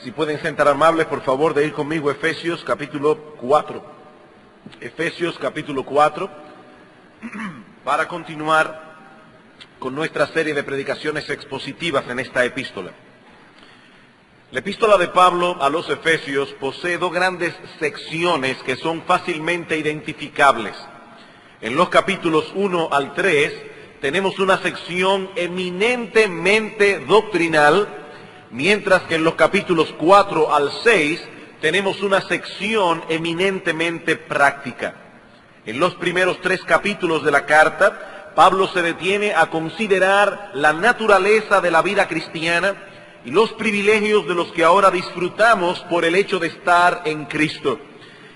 Si pueden ser tan amables, por favor, de ir conmigo a Efesios capítulo 4. Efesios capítulo 4, para continuar con nuestra serie de predicaciones expositivas en esta epístola. La epístola de Pablo a los Efesios posee dos grandes secciones que son fácilmente identificables. En los capítulos 1 al 3 tenemos una sección eminentemente doctrinal, mientras que en los capítulos 4 al 6 tenemos una sección eminentemente práctica. En los primeros 3 capítulos de la carta, Pablo se detiene a considerar la naturaleza de la vida cristiana y los privilegios de los que ahora disfrutamos por el hecho de estar en Cristo.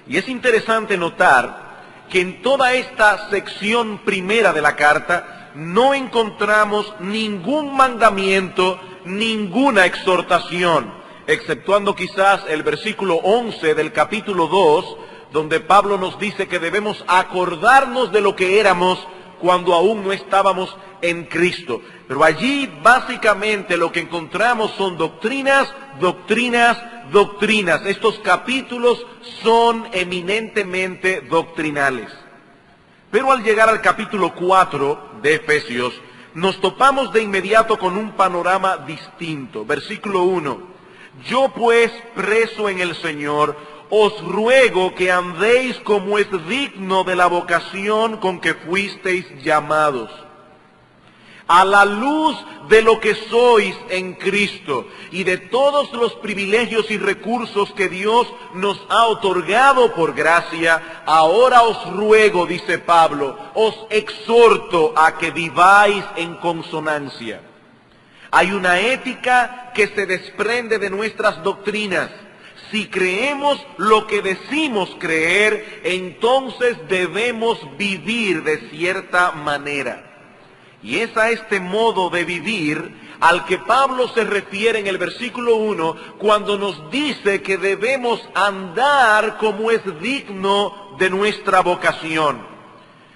Y es interesante notar que en toda esta sección primera de la carta no encontramos ningún mandamiento, ninguna exhortación, exceptuando quizás el versículo 11 del capítulo 2, donde Pablo nos dice que debemos acordarnos de lo que éramos cuando aún no estábamos en Cristo. Pero allí básicamente lo que encontramos son doctrinas, doctrinas, doctrinas. Estos capítulos son eminentemente doctrinales. Pero al llegar al capítulo 4 de Efesios, nos topamos de inmediato con un panorama distinto. Versículo 1. Yo pues, preso en el Señor, os ruego que andéis como es digno de la vocación con que fuisteis llamados, a la luz de lo que sois en Cristo y de todos los privilegios y recursos que Dios nos ha otorgado por gracia. Ahora os ruego, dice Pablo, os exhorto a que viváis en consonancia. Hay una ética que se desprende de nuestras doctrinas. Si creemos lo que decimos creer, entonces debemos vivir de cierta manera. Y es a este modo de vivir al que Pablo se refiere en el versículo 1, cuando nos dice que debemos andar como es digno de nuestra vocación.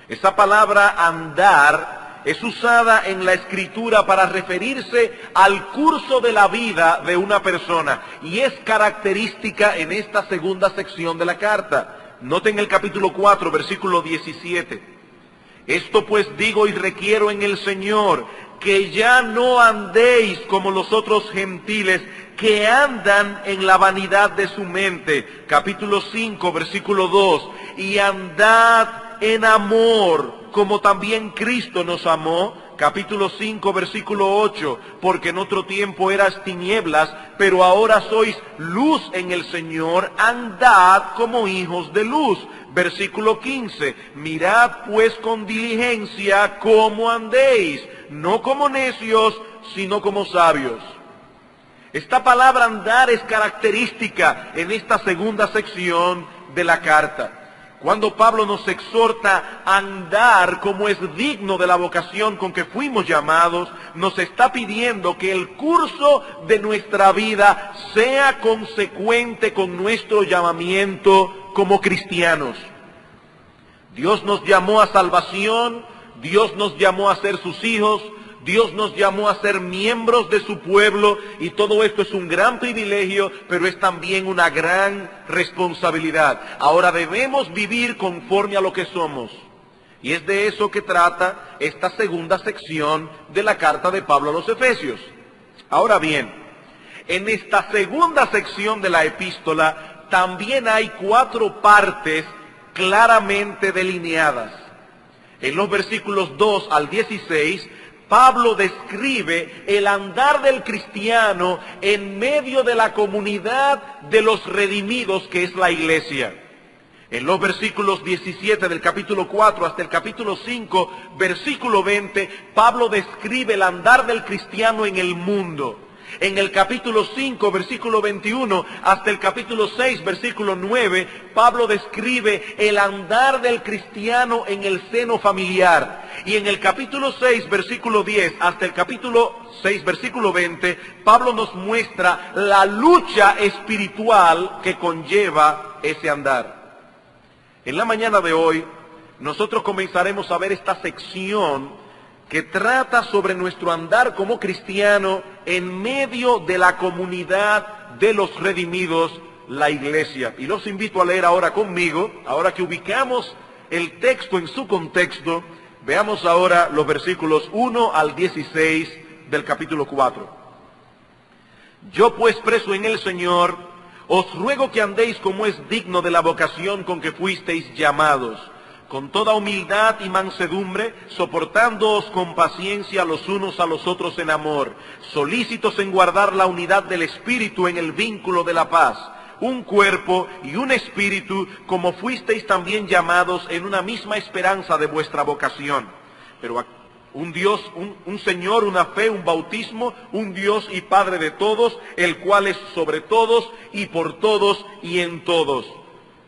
Esa palabra andar es usada en la Escritura para referirse al curso de la vida de una persona, y es característica en esta segunda sección de la carta. Noten el capítulo 4, versículo 17. Esto pues digo y requiero en el Señor, que ya no andéis como los otros gentiles, que andan en la vanidad de su mente. Capítulo 5, versículo 2. Y andad en amor, como también Cristo nos amó. Capítulo 5, versículo 8. Porque en otro tiempo eras tinieblas, pero ahora sois luz en el Señor. Andad como hijos de luz. Versículo 15, mirad pues con diligencia cómo andéis, no como necios, sino como sabios. Esta palabra andar es característica en esta segunda sección de la carta. Cuando Pablo nos exhorta a andar como es digno de la vocación con que fuimos llamados, nos está pidiendo que el curso de nuestra vida sea consecuente con nuestro llamamiento como cristianos. Dios nos llamó a salvación, Dios nos llamó a ser sus hijos, Dios nos llamó a ser miembros de su pueblo, y todo esto es un gran privilegio, pero es también una gran responsabilidad. Ahora debemos vivir conforme a lo que somos, y es de eso que trata esta segunda sección de la carta de Pablo a los Efesios. Ahora bien, en esta segunda sección de la epístola también hay 4 partes claramente delineadas. En los versículos 2 al 16, Pablo describe el andar del cristiano en medio de la comunidad de los redimidos que es la iglesia. En los versículos 17 del capítulo 4 hasta el capítulo 5, versículo 20, Pablo describe el andar del cristiano en el mundo. En el capítulo 5, versículo 21, hasta el capítulo 6, versículo 9, Pablo describe el andar del cristiano en el seno familiar. Y en el capítulo 6, versículo 10, hasta el capítulo 6, versículo 20, Pablo nos muestra la lucha espiritual que conlleva ese andar. En la mañana de hoy, nosotros comenzaremos a ver esta sección que trata sobre nuestro andar como cristiano en medio de la comunidad de los redimidos, la iglesia. Y los invito a leer ahora conmigo, ahora que ubicamos el texto en su contexto, veamos ahora los versículos 1 al 16 del capítulo 4. Yo pues, preso en el Señor, os ruego que andéis como es digno de la vocación con que fuisteis llamados, con toda humildad y mansedumbre, soportándoos con paciencia los unos a los otros en amor, solícitos en guardar la unidad del Espíritu en el vínculo de la paz, un cuerpo y un espíritu, como fuisteis también llamados en una misma esperanza de vuestra vocación. Pero un Dios, un Señor, una fe, un bautismo, un Dios y Padre de todos, el cual es sobre todos y por todos y en todos.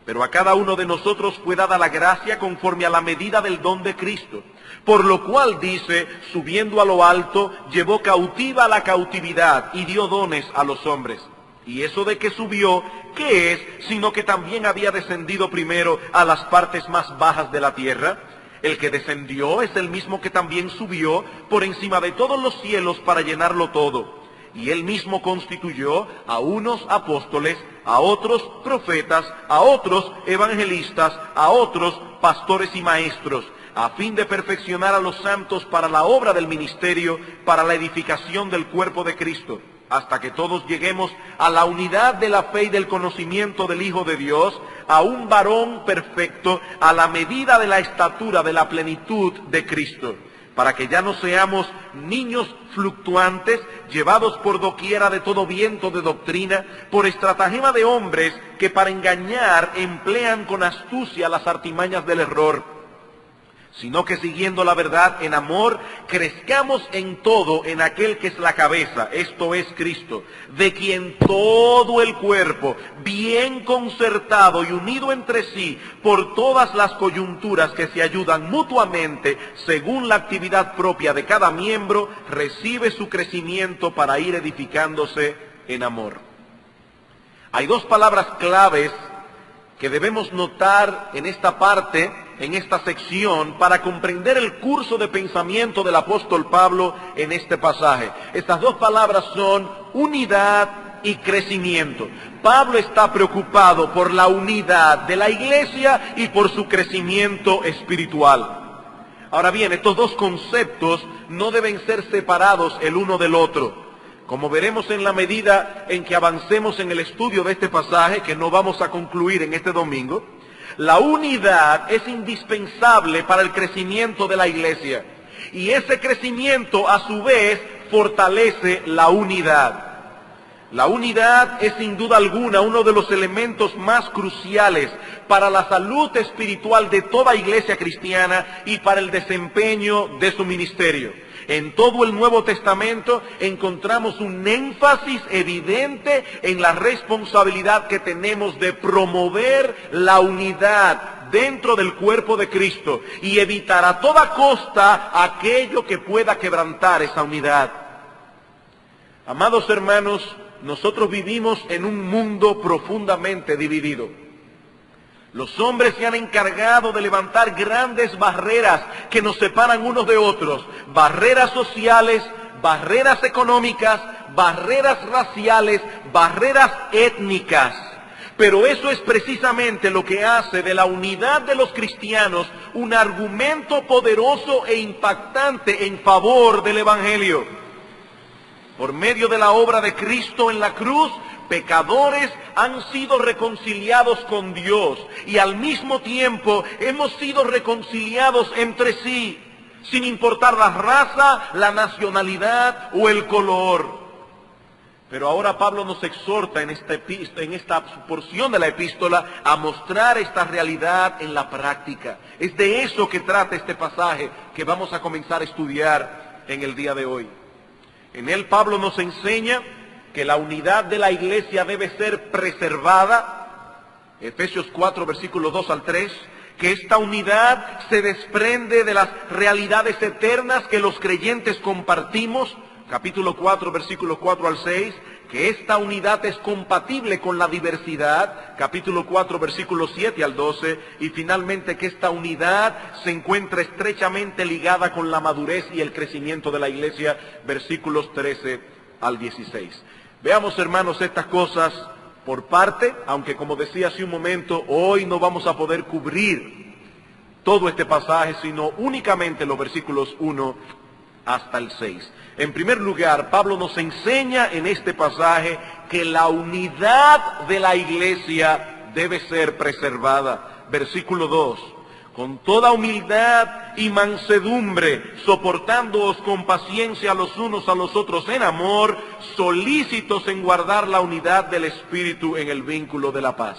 Pero a cada uno de nosotros fue dada la gracia conforme a la medida del don de Cristo. Por lo cual dice, subiendo a lo alto, llevó cautiva la cautividad y dio dones a los hombres. Y eso de que subió, ¿qué es? Sino que también había descendido primero a las partes más bajas de la tierra. El que descendió es el mismo que también subió por encima de todos los cielos para llenarlo todo. Y él mismo constituyó a unos apóstoles, a otros profetas, a otros evangelistas, a otros pastores y maestros, a fin de perfeccionar a los santos para la obra del ministerio, para la edificación del cuerpo de Cristo, hasta que todos lleguemos a la unidad de la fe y del conocimiento del Hijo de Dios, a un varón perfecto, a la medida de la estatura de la plenitud de Cristo, para que ya no seamos niños fluctuantes, llevados por doquiera de todo viento de doctrina, por estratagema de hombres que para engañar emplean con astucia las artimañas del error, sino que siguiendo la verdad en amor, crezcamos en todo en aquel que es la cabeza, esto es Cristo, de quien todo el cuerpo, bien concertado y unido entre sí, por todas las coyunturas que se ayudan mutuamente, según la actividad propia de cada miembro, recibe su crecimiento para ir edificándose en amor. Hay dos palabras claves que debemos notar en esta parte, en esta sección, para comprender el curso de pensamiento del apóstol Pablo en este pasaje. Estas dos palabras son unidad y crecimiento. Pablo está preocupado por la unidad de la iglesia y por su crecimiento espiritual. Ahora bien, estos dos conceptos no deben ser separados el uno del otro. Como veremos en la medida en que avancemos en el estudio de este pasaje, que no vamos a concluir en este domingo, la unidad es indispensable para el crecimiento de la iglesia. Y ese crecimiento, a su vez, fortalece la unidad. La unidad es sin duda alguna uno de los elementos más cruciales para la salud espiritual de toda iglesia cristiana y para el desempeño de su ministerio. En todo el Nuevo Testamento encontramos un énfasis evidente en la responsabilidad que tenemos de promover la unidad dentro del cuerpo de Cristo y evitar a toda costa aquello que pueda quebrantar esa unidad. Amados hermanos, nosotros vivimos en un mundo profundamente dividido. Los hombres se han encargado de levantar grandes barreras que nos separan unos de otros, barreras sociales, barreras económicas, barreras raciales, barreras étnicas. Pero eso es precisamente lo que hace de la unidad de los cristianos un argumento poderoso e impactante en favor del Evangelio. Por medio de la obra de Cristo en la cruz, pecadores han sido reconciliados con Dios y al mismo tiempo hemos sido reconciliados entre sí, sin importar la raza, la nacionalidad o el color. Pero ahora Pablo nos exhorta en esta porción de la epístola a mostrar esta realidad en la práctica. Es de eso que trata este pasaje que vamos a comenzar a estudiar en el día de hoy. En él Pablo nos enseña que la unidad de la iglesia debe ser preservada, Efesios 4, versículos 2 al 3, que esta unidad se desprende de las realidades eternas que los creyentes compartimos, capítulo 4, versículos 4 al 6, que esta unidad es compatible con la diversidad, capítulo 4, versículos 7 al 12, y finalmente que esta unidad se encuentra estrechamente ligada con la madurez y el crecimiento de la iglesia, versículos 13 al 16. Veamos, hermanos, estas cosas por parte, aunque como decía hace un momento, hoy no vamos a poder cubrir todo este pasaje, sino únicamente los versículos 1 hasta el 6. En primer lugar, Pablo nos enseña en este pasaje que la unidad de la iglesia debe ser preservada. Versículo 2. Con toda humildad y mansedumbre, soportándoos con paciencia los unos a los otros en amor, solícitos en guardar la unidad del Espíritu en el vínculo de la paz.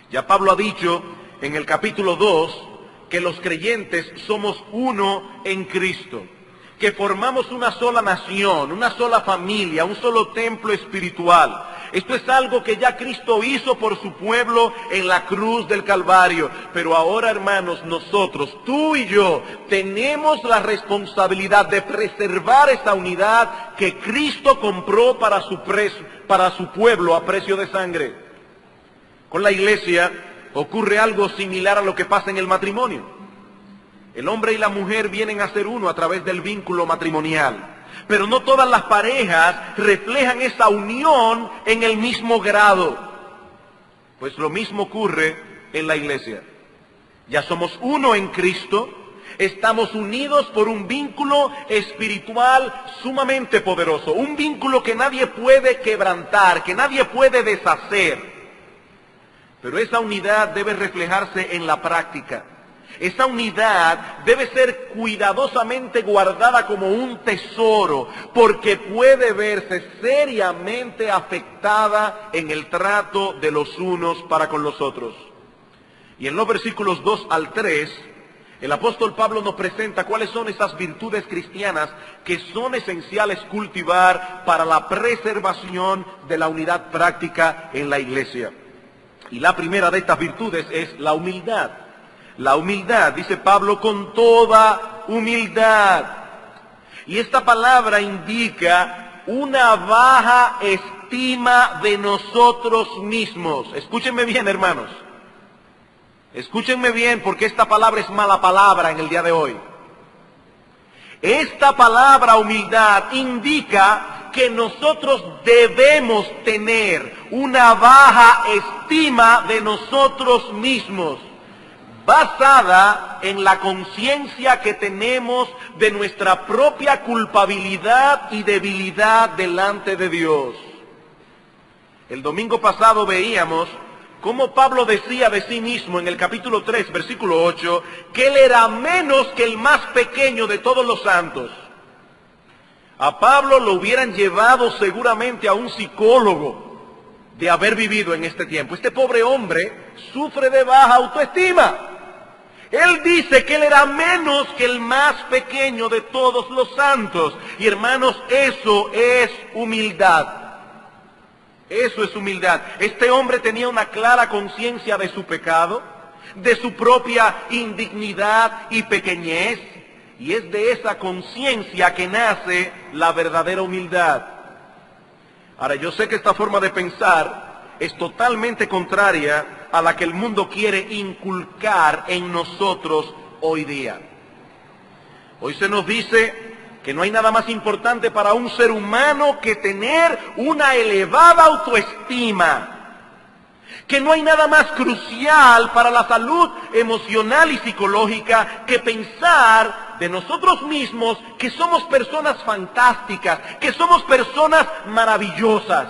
Ya Pablo ha dicho en el capítulo 2 que los creyentes somos uno en Cristo, que formamos una sola nación, una sola familia, un solo templo espiritual. Esto es algo que ya Cristo hizo por su pueblo en la cruz del Calvario. Pero ahora, hermanos, nosotros, tú y yo, tenemos la responsabilidad de preservar esa unidad que Cristo compró para su pueblo a precio de sangre. Con la iglesia ocurre algo similar a lo que pasa en el matrimonio. El hombre y la mujer vienen a ser uno a través del vínculo matrimonial. Pero no todas las parejas reflejan esa unión en el mismo grado. Pues lo mismo ocurre en la iglesia. Ya somos uno en Cristo, estamos unidos por un vínculo espiritual sumamente poderoso, un vínculo que nadie puede quebrantar, que nadie puede deshacer. Pero esa unidad debe reflejarse en la práctica. Esa unidad debe ser cuidadosamente guardada como un tesoro, porque puede verse seriamente afectada en el trato de los unos para con los otros. Y en los versículos 2 al 3, el apóstol Pablo nos presenta cuáles son esas virtudes cristianas que son esenciales cultivar para la preservación de la unidad práctica en la iglesia. Y la primera de estas virtudes es la humildad. La humildad, dice Pablo, con toda humildad. Y esta palabra indica una baja estima de nosotros mismos. Escúchenme bien, hermanos. Escúchenme bien, porque esta palabra es mala palabra en el día de hoy. Esta palabra humildad indica que nosotros debemos tener una baja estima de nosotros mismos, basada en la conciencia que tenemos de nuestra propia culpabilidad y debilidad delante de Dios. El domingo pasado veíamos cómo Pablo decía de sí mismo en el capítulo 3, versículo 8, que él era menos que el más pequeño de todos los santos. A Pablo lo hubieran llevado seguramente a un psicólogo de haber vivido en este tiempo. Este pobre hombre sufre de baja autoestima. Él dice que él era menos que el más pequeño de todos los santos. Y hermanos, eso es humildad. Eso es humildad. Este hombre tenía una clara conciencia de su pecado, de su propia indignidad y pequeñez. Y es de esa conciencia que nace la verdadera humildad. Ahora, yo sé que esta forma de pensar es totalmente contraria a la que el mundo quiere inculcar en nosotros hoy día. Hoy se nos dice que no hay nada más importante para un ser humano que tener una elevada autoestima, que no hay nada más crucial para la salud emocional y psicológica que pensar de nosotros mismos que somos personas fantásticas, que somos personas maravillosas.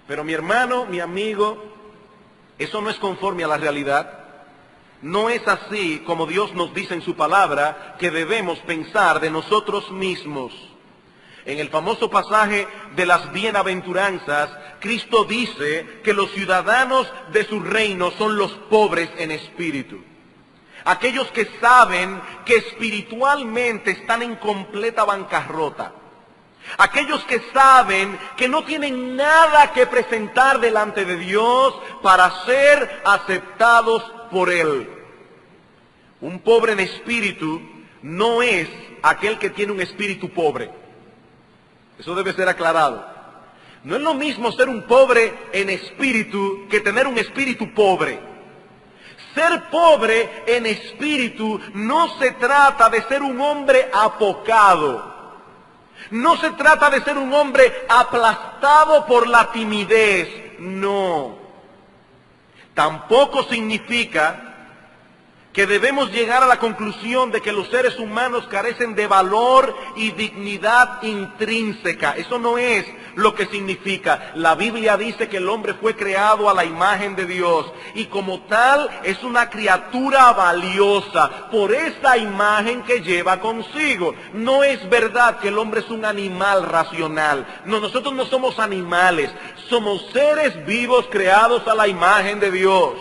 Pero mi hermano, mi amigo, eso no es conforme a la realidad. No es así como Dios nos dice en su palabra que debemos pensar de nosotros mismos. En el famoso pasaje de las bienaventuranzas, Cristo dice que los ciudadanos de su reino son los pobres en espíritu. Aquellos que saben que espiritualmente están en completa bancarrota. Aquellos que saben que no tienen nada que presentar delante de Dios para ser aceptados por Él. Un pobre en espíritu no es aquel que tiene un espíritu pobre. Eso debe ser aclarado. No es lo mismo ser un pobre en espíritu que tener un espíritu pobre. Ser pobre en espíritu no se trata de ser un hombre apocado. No se trata de ser un hombre aplastado por la timidez, no. Tampoco significa que debemos llegar a la conclusión de que los seres humanos carecen de valor y dignidad intrínseca. Eso no es lo que significa. La Biblia dice que el hombre fue creado a la imagen de Dios y como tal es una criatura valiosa por esa imagen que lleva consigo. No es verdad que el hombre es un animal racional. No, nosotros no somos animales, somos seres vivos creados a la imagen de Dios.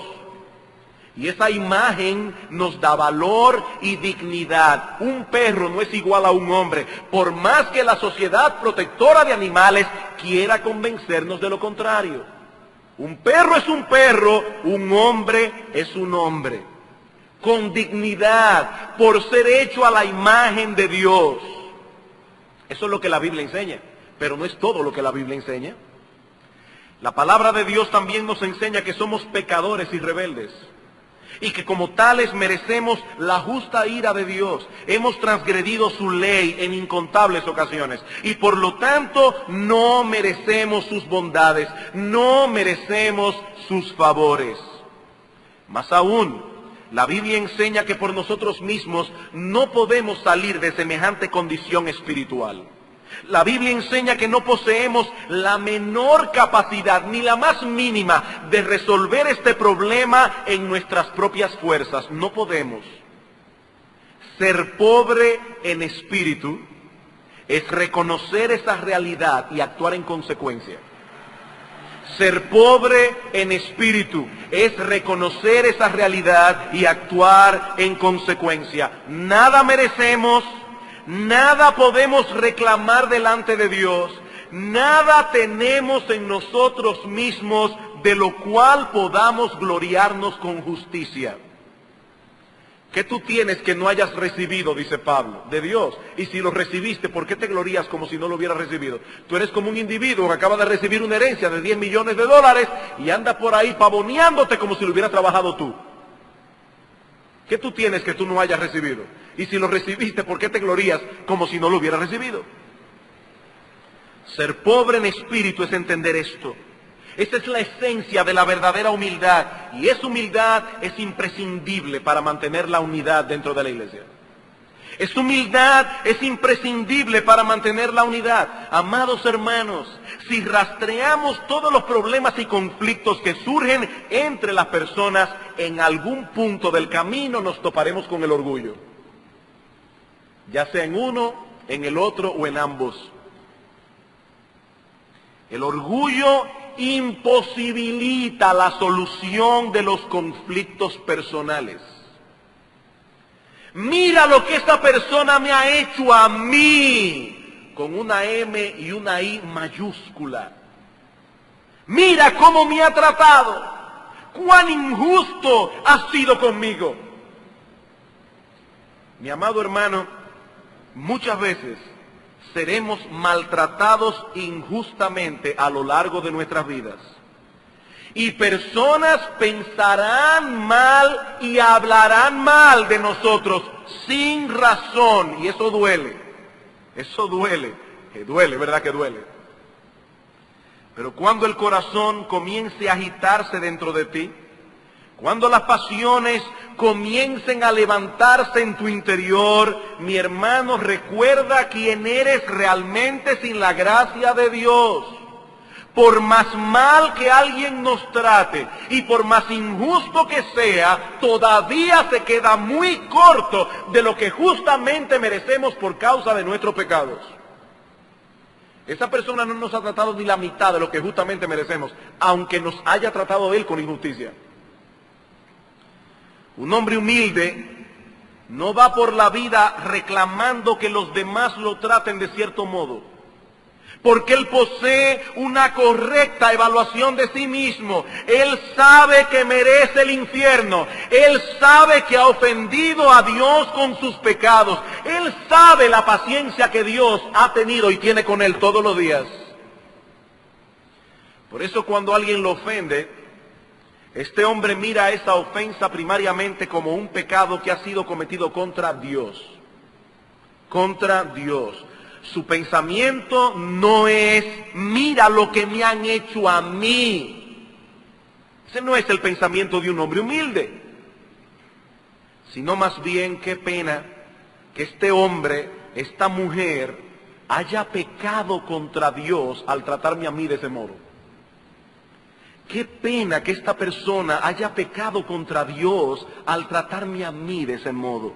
Y esa imagen nos da valor y dignidad. Un perro no es igual a un hombre, por más que la sociedad protectora de animales quiera convencernos de lo contrario. Un perro es un perro, un hombre es un hombre. Con dignidad, por ser hecho a la imagen de Dios. Eso es lo que la Biblia enseña, pero no es todo lo que la Biblia enseña. La palabra de Dios también nos enseña que somos pecadores y rebeldes. Y que como tales merecemos la justa ira de Dios. Hemos transgredido su ley en incontables ocasiones. Y por lo tanto no merecemos sus bondades, no merecemos sus favores. Más aún, la Biblia enseña que por nosotros mismos no podemos salir de semejante condición espiritual. La Biblia enseña que no poseemos la menor capacidad, ni la más mínima, de resolver este problema en nuestras propias fuerzas. No podemos. Ser pobre en espíritu es reconocer esa realidad y actuar en consecuencia. Ser pobre en espíritu es reconocer esa realidad y actuar en consecuencia. Nada merecemos. Nada podemos reclamar delante de Dios, nada tenemos en nosotros mismos de lo cual podamos gloriarnos con justicia. ¿Qué tú tienes que no hayas recibido, dice Pablo, de Dios? Y si lo recibiste, ¿por qué te glorías como si no lo hubieras recibido? Tú eres como un individuo que acaba de recibir una herencia de 10 millones de dólares y anda por ahí pavoneándote como si lo hubieras trabajado tú. ¿Qué tú tienes que tú no hayas recibido? Y si lo recibiste, ¿por qué te glorías como si no lo hubieras recibido? Ser pobre en espíritu es entender esto. Esta es la esencia de la verdadera humildad. Y esa humildad es imprescindible para mantener la unidad dentro de la iglesia. Esa humildad es imprescindible para mantener la unidad. Amados hermanos, si rastreamos todos los problemas y conflictos que surgen entre las personas, en algún punto del camino nos toparemos con el orgullo. Ya sea en uno, en el otro o en ambos. El orgullo imposibilita la solución de los conflictos personales. Mira lo que esta persona me ha hecho a mí, con una M y una I mayúscula. Mira cómo me ha tratado, cuán injusto ha sido conmigo. Mi amado hermano, muchas veces seremos maltratados injustamente a lo largo de nuestras vidas. Y personas pensarán mal y hablarán mal de nosotros sin razón. Y eso duele. Eso duele. Que duele, ¿verdad que duele? Pero cuando el corazón comience a agitarse dentro de ti, cuando las pasiones comiencen a levantarse en tu interior, mi hermano, recuerda quién eres realmente sin la gracia de Dios. Por más mal que alguien nos trate y por más injusto que sea, todavía se queda muy corto de lo que justamente merecemos por causa de nuestros pecados. Esa persona no nos ha tratado ni la mitad de lo que justamente merecemos, aunque nos haya tratado él con injusticia. Un hombre humilde no va por la vida reclamando que los demás lo traten de cierto modo, porque él posee una correcta evaluación de sí mismo. Él sabe que merece el infierno. Él sabe que ha ofendido a Dios con sus pecados. Él sabe la paciencia que Dios ha tenido y tiene con él todos los días. Por eso cuando alguien lo ofende, este hombre mira esa ofensa primariamente como un pecado que ha sido cometido contra Dios. Contra Dios. Su pensamiento no es, mira lo que me han hecho a mí. Ese no es el pensamiento de un hombre humilde. Sino más bien, qué pena que este hombre, esta mujer, haya pecado contra Dios al tratarme a mí de ese modo. Qué pena que esta persona haya pecado contra Dios al tratarme a mí de ese modo.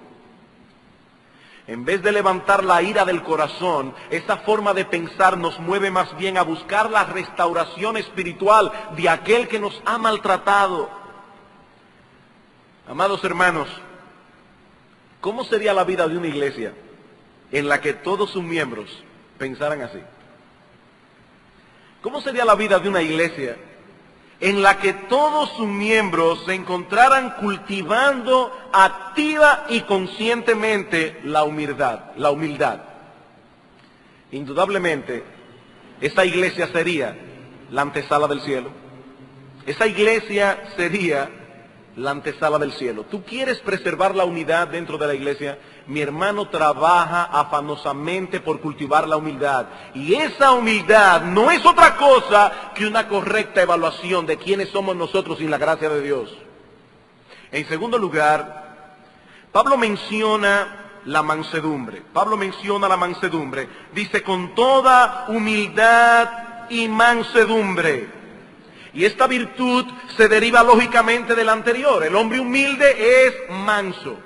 En vez de levantar la ira del corazón, esa forma de pensar nos mueve más bien a buscar la restauración espiritual de aquel que nos ha maltratado. Amados hermanos, ¿cómo sería la vida de una iglesia en la que todos sus miembros pensaran así? ¿Cómo sería la vida de una iglesia en la que todos sus miembros se encontraran cultivando activa y conscientemente la humildad? Indudablemente, esa iglesia sería la antesala del cielo. Esa iglesia sería la antesala del cielo. ¿Tú quieres preservar la unidad dentro de la iglesia? Mi hermano trabaja afanosamente por cultivar la humildad. Y esa humildad no es otra cosa que una correcta evaluación de quiénes somos nosotros sin la gracia de Dios. En segundo lugar, Pablo menciona la mansedumbre. Dice, con toda humildad y mansedumbre. Y esta virtud se deriva lógicamente del anterior. El hombre humilde es manso.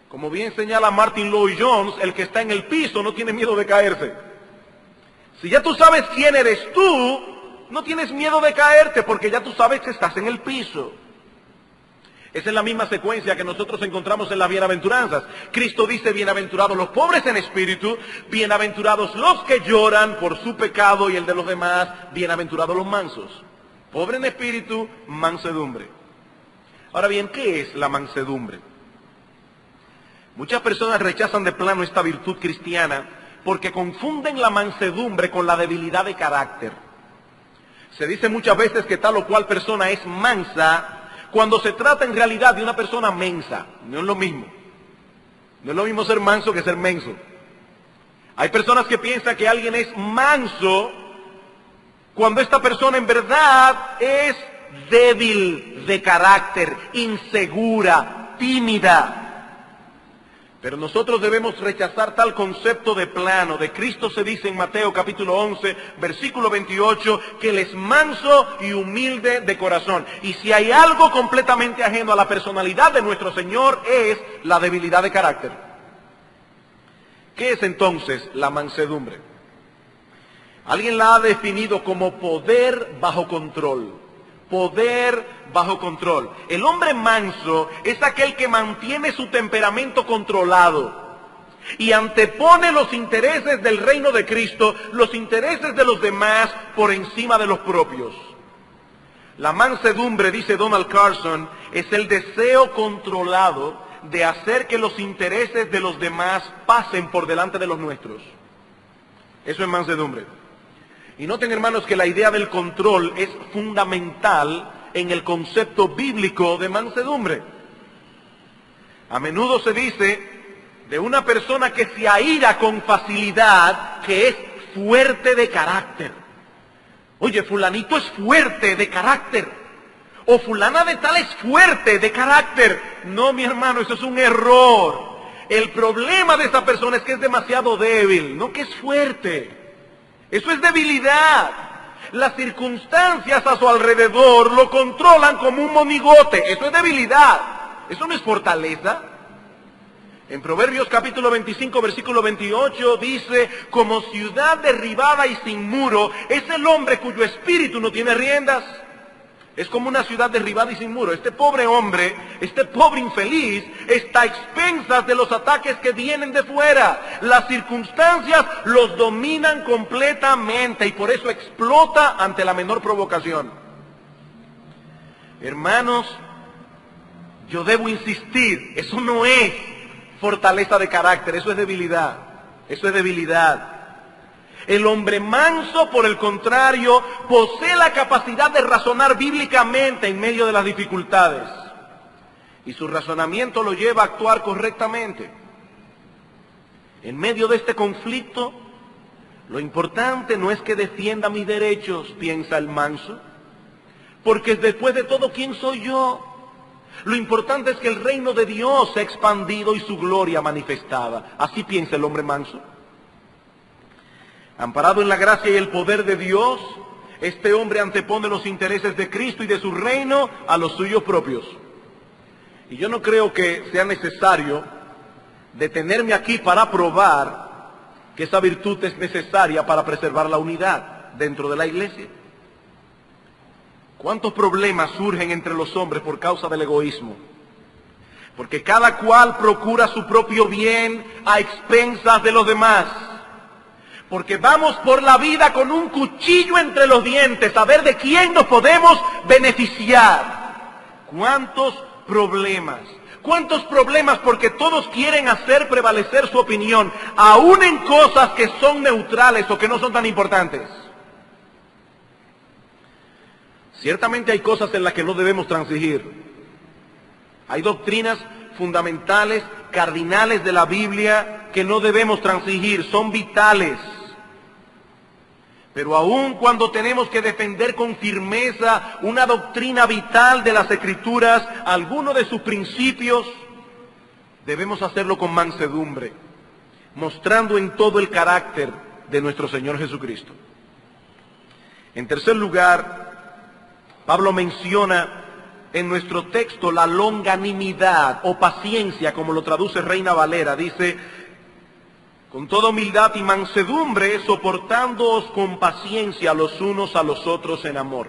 Como bien señala Martin Lloyd-Jones, el que está en el piso no tiene miedo de caerse. Si ya tú sabes quién eres tú, no tienes miedo de caerte porque ya tú sabes que estás en el piso. Esa es la misma secuencia que nosotros encontramos en las bienaventuranzas. Cristo dice, bienaventurados los pobres en espíritu, bienaventurados los que lloran por su pecado y el de los demás, bienaventurados los mansos. Pobre en espíritu, mansedumbre. Ahora bien, ¿qué es la mansedumbre? Muchas personas rechazan de plano esta virtud cristiana porque confunden la mansedumbre con la debilidad de carácter. Se dice muchas veces que tal o cual persona es mansa cuando se trata en realidad de una persona mensa. No es lo mismo. No es lo mismo ser manso que ser menso. Hay personas que piensan que alguien es manso cuando esta persona en verdad es débil de carácter, insegura, tímida. Pero nosotros debemos rechazar tal concepto de plano. De Cristo se dice en Mateo capítulo 11, versículo 28, que Él es manso y humilde de corazón. Y si hay algo completamente ajeno a la personalidad de nuestro Señor es la debilidad de carácter. ¿Qué es entonces la mansedumbre? Alguien la ha definido como poder bajo control. Poder bajo control. El hombre manso es aquel que mantiene su temperamento controlado y antepone los intereses del reino de Cristo, los intereses de los demás por encima de los propios. La mansedumbre, dice Donald Carson, es el deseo controlado de hacer que los intereses de los demás pasen por delante de los nuestros. Eso es mansedumbre. Y noten, hermanos, que la idea del control es fundamental en el concepto bíblico de mansedumbre. A menudo se dice de una persona que se aira con facilidad que es fuerte de carácter. Oye, fulanito es fuerte de carácter. O fulana de tal es fuerte de carácter. No, mi hermano, eso es un error. El problema de esa persona es que es demasiado débil, no que es fuerte. Eso es debilidad. Las circunstancias a su alrededor lo controlan como un monigote. Eso es debilidad. Eso no es fortaleza. En Proverbios capítulo 25, versículo 28 dice, como ciudad derribada y sin muro, es el hombre cuyo espíritu no tiene riendas. Es como una ciudad derribada y sin muro. Este pobre hombre, este pobre infeliz, está a expensas de los ataques que vienen de fuera. Las circunstancias los dominan completamente y por eso explota ante la menor provocación. Hermanos, yo debo insistir, eso no es fortaleza de carácter, eso es debilidad. Eso es debilidad. El hombre manso, por el contrario, posee la capacidad de razonar bíblicamente en medio de las dificultades. Y su razonamiento lo lleva a actuar correctamente. En medio de este conflicto, Lo importante no es que defienda mis derechos, piensa el manso, porque después de todo, ¿quién soy yo? Lo importante es que el reino de Dios se ha expandido y su gloria manifestada. Así piensa el hombre manso. Amparado en la gracia y el poder de Dios, este hombre antepone los intereses de Cristo y de su reino a los suyos propios. Y yo no creo que sea necesario detenerme aquí para probar que esa virtud es necesaria para preservar la unidad dentro de la iglesia. ¿Cuántos problemas surgen entre los hombres por causa del egoísmo? Porque cada cual procura su propio bien a expensas de los demás. Porque vamos por la vida con un cuchillo entre los dientes a ver de quién nos podemos beneficiar. ¿Cuántos problemas? ¿Cuántos problemas? Porque todos quieren hacer prevalecer su opinión, aún en cosas que son neutrales o que no son tan importantes. Ciertamente hay cosas en las que no debemos transigir. Hay doctrinas fundamentales, cardinales de la Biblia que no debemos transigir, son vitales. Pero aun cuando tenemos que defender con firmeza una doctrina vital de las Escrituras, alguno de sus principios, debemos hacerlo con mansedumbre, mostrando en todo el carácter de nuestro Señor Jesucristo. En tercer lugar, Pablo menciona en nuestro texto la longanimidad o paciencia, como lo traduce Reina Valera. Dice, con toda humildad y mansedumbre, soportándoos con paciencia los unos a los otros en amor.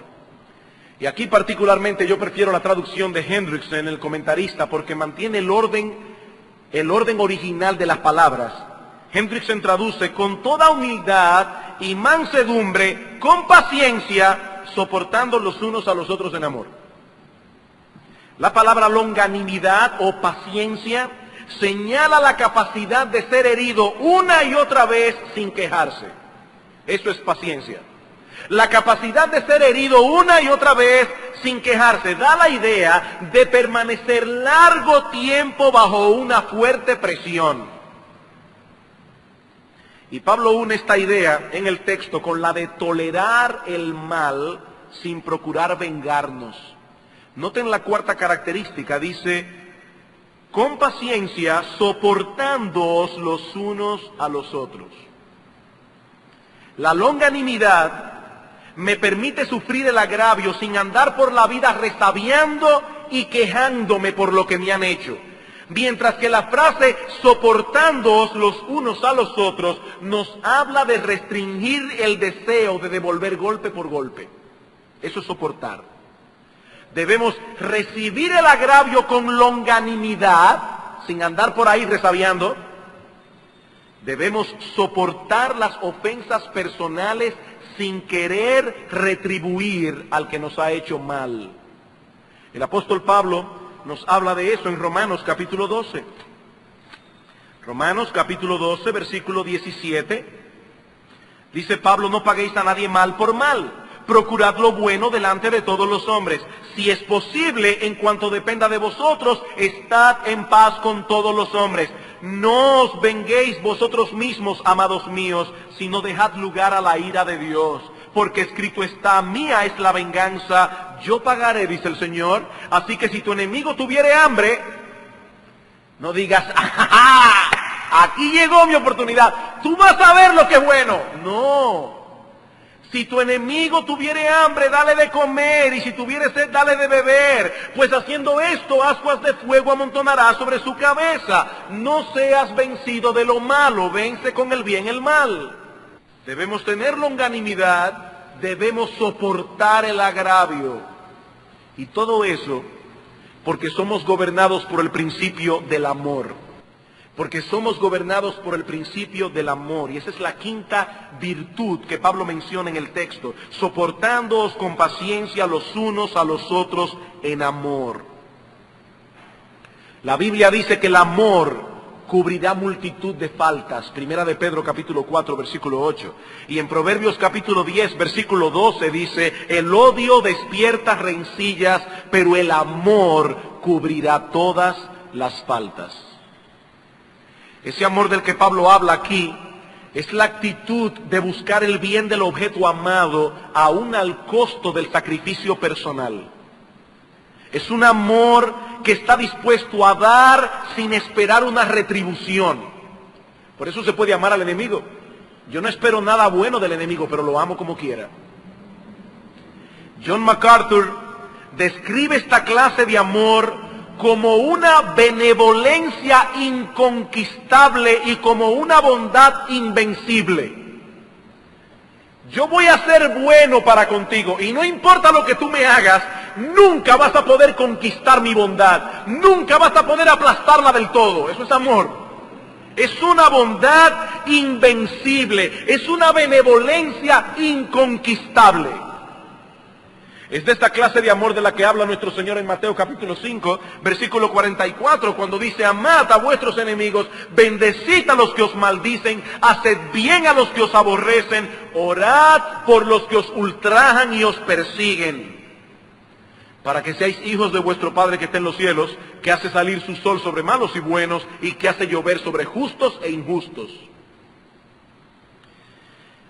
Y aquí particularmente yo prefiero la traducción de Hendrickson, el comentarista, porque mantiene el orden original de las palabras. Hendrickson traduce, con toda humildad y mansedumbre, con paciencia, soportando los unos a los otros en amor. La palabra longanimidad o paciencia señala la capacidad de ser herido una y otra vez sin quejarse. Eso es paciencia. La capacidad de ser herido una y otra vez sin quejarse da la idea de permanecer largo tiempo bajo una fuerte presión. Y Pablo une esta idea en el texto con la de tolerar el mal sin procurar vengarnos. Noten la cuarta característica, dice, con paciencia soportándoos los unos a los otros. La longanimidad me permite sufrir el agravio sin andar por la vida resabiando y quejándome por lo que me han hecho. Mientras que la frase soportándoos los unos a los otros nos habla de restringir el deseo de devolver golpe por golpe. Eso es soportar. Debemos recibir el agravio con longanimidad, sin andar por ahí resabiando. Debemos soportar las ofensas personales sin querer retribuir al que nos ha hecho mal. El apóstol Pablo nos habla de eso en Romanos capítulo 12. Romanos capítulo 12, versículo 17. Dice Pablo, no paguéis a nadie mal por mal. Procurad lo bueno delante de todos los hombres. Si es posible, en cuanto dependa de vosotros, estad en paz con todos los hombres. No os venguéis vosotros mismos, amados míos, sino dejad lugar a la ira de Dios. Porque escrito está, mía es la venganza, yo pagaré, dice el Señor. Así que si tu enemigo tuviere hambre, no digas, ¡ajá! Aquí llegó mi oportunidad, tú vas a ver lo que es bueno. No. Si tu enemigo tuviere hambre, dale de comer, y si tuviere sed, dale de beber. Pues haciendo esto, ascuas de fuego amontonará sobre su cabeza. No seas vencido de lo malo, vence con el bien el mal. Debemos tener longanimidad, debemos soportar el agravio. Y todo eso porque somos gobernados por el principio del amor. Porque somos gobernados por el principio del amor. Y esa es la quinta virtud que Pablo menciona en el texto. Soportándoos con paciencia los unos a los otros en amor. La Biblia dice que el amor cubrirá multitud de faltas. Primera de Pedro capítulo 4 versículo 8. Y en Proverbios capítulo 10 versículo 12 dice, el odio despierta rencillas, pero el amor cubrirá todas las faltas. Ese amor del que Pablo habla aquí Es la actitud de buscar el bien del objeto amado aún al costo del sacrificio personal. Es un amor que está dispuesto a dar sin esperar una retribución. Por eso se puede amar al enemigo. Yo no espero nada bueno del enemigo, pero lo amo como quiera. John MacArthur describe esta clase de amor como una benevolencia inconquistable y como una bondad invencible. Yo voy a ser bueno para contigo y no importa lo que tú me hagas, nunca vas a poder conquistar mi bondad, nunca vas a poder aplastarla del todo. Eso es amor. Es una bondad invencible, es una benevolencia inconquistable. Es de esta clase de amor de la que habla nuestro Señor en Mateo capítulo 5, versículo 44, cuando dice: amad a vuestros enemigos, bendecid a los que os maldicen, haced bien a los que os aborrecen, orad por los que os ultrajan y os persiguen, para que seáis hijos de vuestro Padre que está en los cielos, que hace salir su sol sobre malos y buenos, y que hace llover sobre justos e injustos.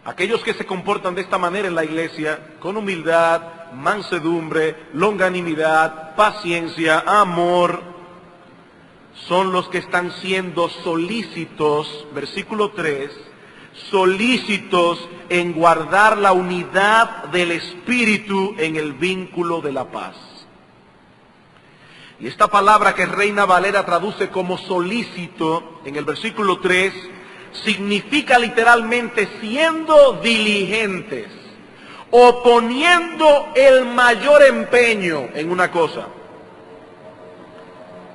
Aquellos que se comportan de esta manera en la iglesia, con humildad, mansedumbre, longanimidad, paciencia, amor, son los que están siendo solícitos, versículo 3, solícitos en guardar la unidad del Espíritu en el vínculo de la paz. Y esta palabra que Reina Valera traduce como solícito en el versículo 3, significa literalmente siendo diligentes o poniendo el mayor empeño en una cosa.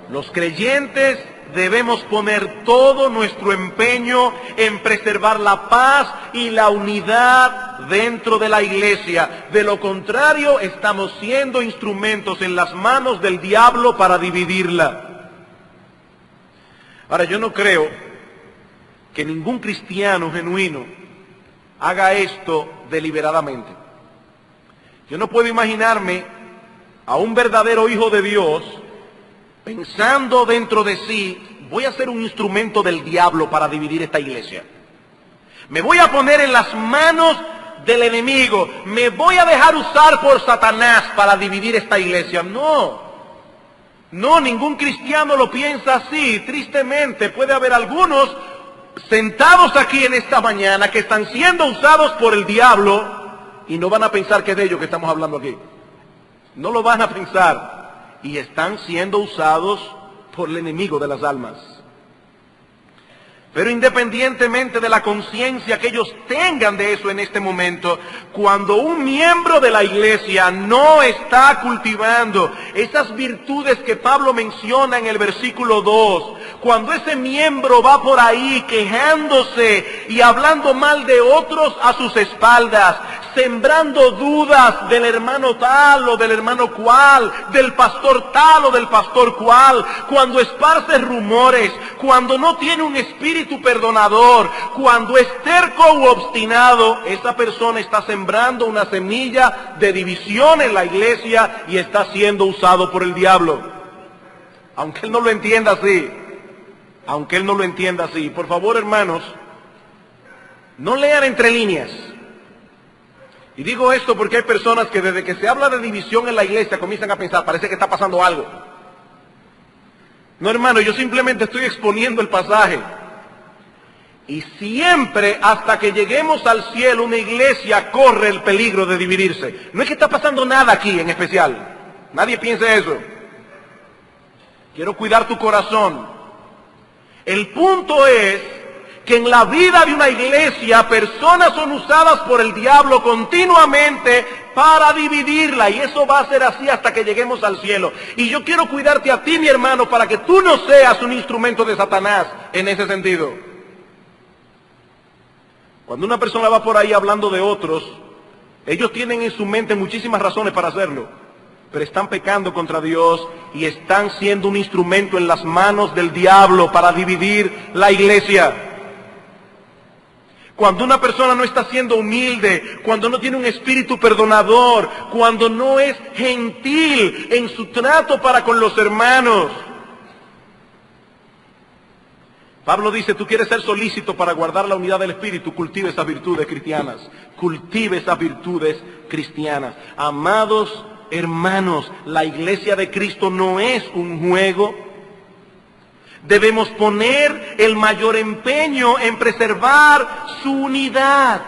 Los creyentes debemos poner todo nuestro empeño en preservar la paz y la unidad dentro de la iglesia. De lo contrario, estamos siendo instrumentos en las manos del diablo para dividirla. Ahora, yo no creo que ningún cristiano genuino haga esto deliberadamente. Yo no puedo imaginarme a un verdadero hijo de Dios pensando dentro de sí: voy a ser un instrumento del diablo para dividir esta iglesia. Me voy a poner en las manos del enemigo. Me voy a dejar usar por Satanás para dividir esta iglesia. No, ningún cristiano lo piensa así. Tristemente puede haber algunos sentados aquí en esta mañana que están siendo usados por el diablo y no van a pensar que es de ellos que estamos hablando aquí. No lo van a pensar, y están siendo usados por el enemigo de las almas. Pero independientemente de la conciencia que ellos tengan de eso en este momento, cuando un miembro de la iglesia no está cultivando esas virtudes que Pablo menciona en el versículo 2, cuando ese miembro va por ahí quejándose y hablando mal de otros a sus espaldas, sembrando dudas del hermano tal o del hermano cual, del pastor tal o del pastor cual, cuando esparce rumores, cuando no tiene un espíritu perdonador, cuando es terco u obstinado, esa persona está sembrando una semilla de división en la iglesia y está siendo usado por el diablo. Aunque él no lo entienda así, por favor, hermanos, no lean entre líneas. Y digo esto porque hay personas que desde que se habla de división en la iglesia comienzan a pensar: parece que está pasando algo. No, hermano, yo simplemente estoy exponiendo el pasaje. Y siempre, hasta que lleguemos al cielo, una iglesia corre el peligro de dividirse. No es que está pasando nada aquí en especial. Nadie piense eso. Quiero cuidar tu corazón. El punto es que en la vida de una iglesia, personas son usadas por el diablo continuamente para dividirla, y eso va a ser así hasta que lleguemos al cielo. Y yo quiero cuidarte a ti, mi hermano, para que tú no seas un instrumento de Satanás en ese sentido. Cuando una persona va por ahí hablando de otros, ellos tienen en su mente muchísimas razones para hacerlo, pero están pecando contra Dios y están siendo un instrumento en las manos del diablo para dividir la iglesia. Cuando una persona no está siendo humilde, cuando no tiene un espíritu perdonador, cuando no es gentil en su trato para con los hermanos, Pablo dice, tú quieres ser solícito para guardar la unidad del Espíritu, cultive esas virtudes cristianas. Cultive esas virtudes cristianas. Amados hermanos, la iglesia de Cristo no es un juego. Debemos poner el mayor empeño en preservar su unidad.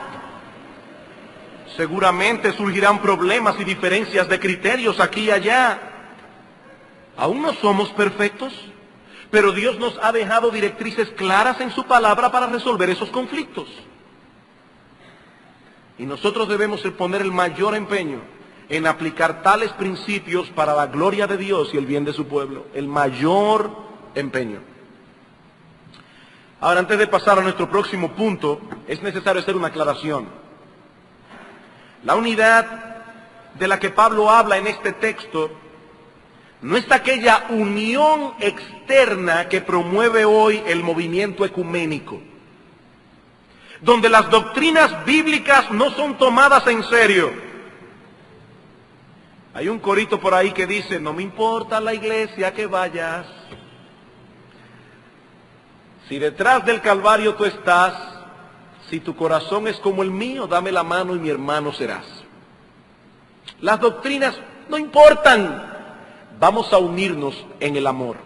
Seguramente surgirán problemas y diferencias de criterios aquí y allá. Aún no somos perfectos, pero Dios nos ha dejado directrices claras en su palabra para resolver esos conflictos. Y nosotros debemos poner el mayor empeño en aplicar tales principios para la gloria de Dios y el bien de su pueblo. El mayor empeño. Ahora, antes de pasar a nuestro próximo punto, es necesario hacer una aclaración. La unidad de la que Pablo habla en este texto no es aquella unión externa que promueve hoy el movimiento ecuménico, donde las doctrinas bíblicas no son tomadas en serio. Hay un corito por ahí que dice, no me importa la iglesia que vayas, si detrás del Calvario tú estás, si tu corazón es como el mío, dame la mano y mi hermano serás. Las doctrinas no importan. Vamos a unirnos en el amor.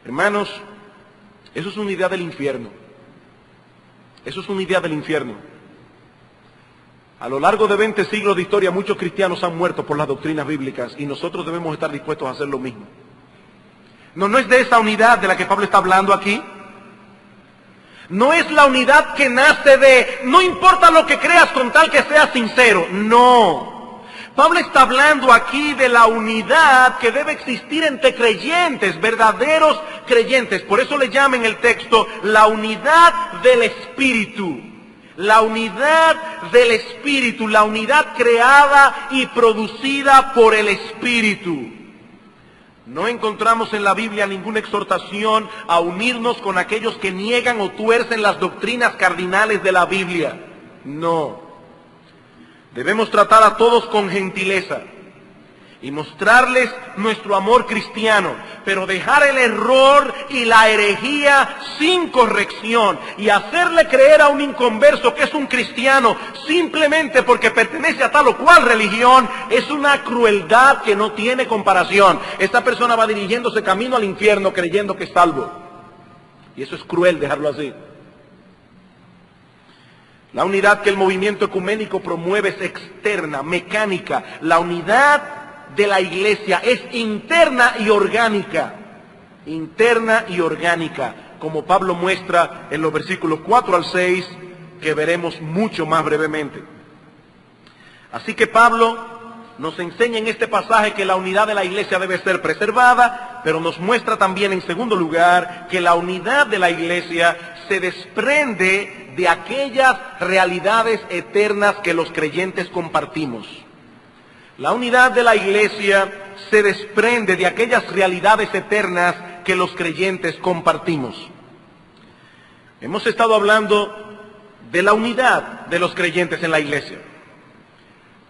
Hermanos, eso es una idea del infierno. Eso es una idea del infierno. A lo largo de 20 siglos de historia, muchos cristianos han muerto por las doctrinas bíblicas y nosotros debemos estar dispuestos a hacer lo mismo. No es de esa unidad de la que Pablo está hablando aquí. No es la unidad que nace de, no importa lo que creas con tal que seas sincero. No. Pablo está hablando aquí de la unidad que debe existir entre creyentes, verdaderos creyentes. Por eso le llama en el texto la unidad del Espíritu. La unidad del Espíritu, la unidad creada y producida por el Espíritu. No encontramos en la Biblia ninguna exhortación a unirnos con aquellos que niegan o tuercen las doctrinas cardinales de la Biblia. No. Debemos tratar a todos con gentileza y mostrarles nuestro amor cristiano, pero dejar el error y la herejía sin corrección y hacerle creer a un inconverso que es un cristiano simplemente porque pertenece a tal o cual religión es una crueldad que no tiene comparación. Esta persona va dirigiéndose camino al infierno creyendo que es salvo. Y eso es cruel dejarlo así. La unidad que el movimiento ecuménico promueve es externa, mecánica. La unidad de la iglesia es interna y orgánica. Interna y orgánica, como Pablo muestra en los versículos 4 al 6, que veremos mucho más brevemente. Así que Pablo nos enseña en este pasaje que la unidad de la iglesia debe ser preservada, pero nos muestra también en segundo lugar que la unidad de la iglesia se desprende de aquellas realidades eternas que los creyentes compartimos. La unidad de la iglesia se desprende de aquellas realidades eternas que los creyentes compartimos. Hemos estado hablando de la unidad de los creyentes en la iglesia.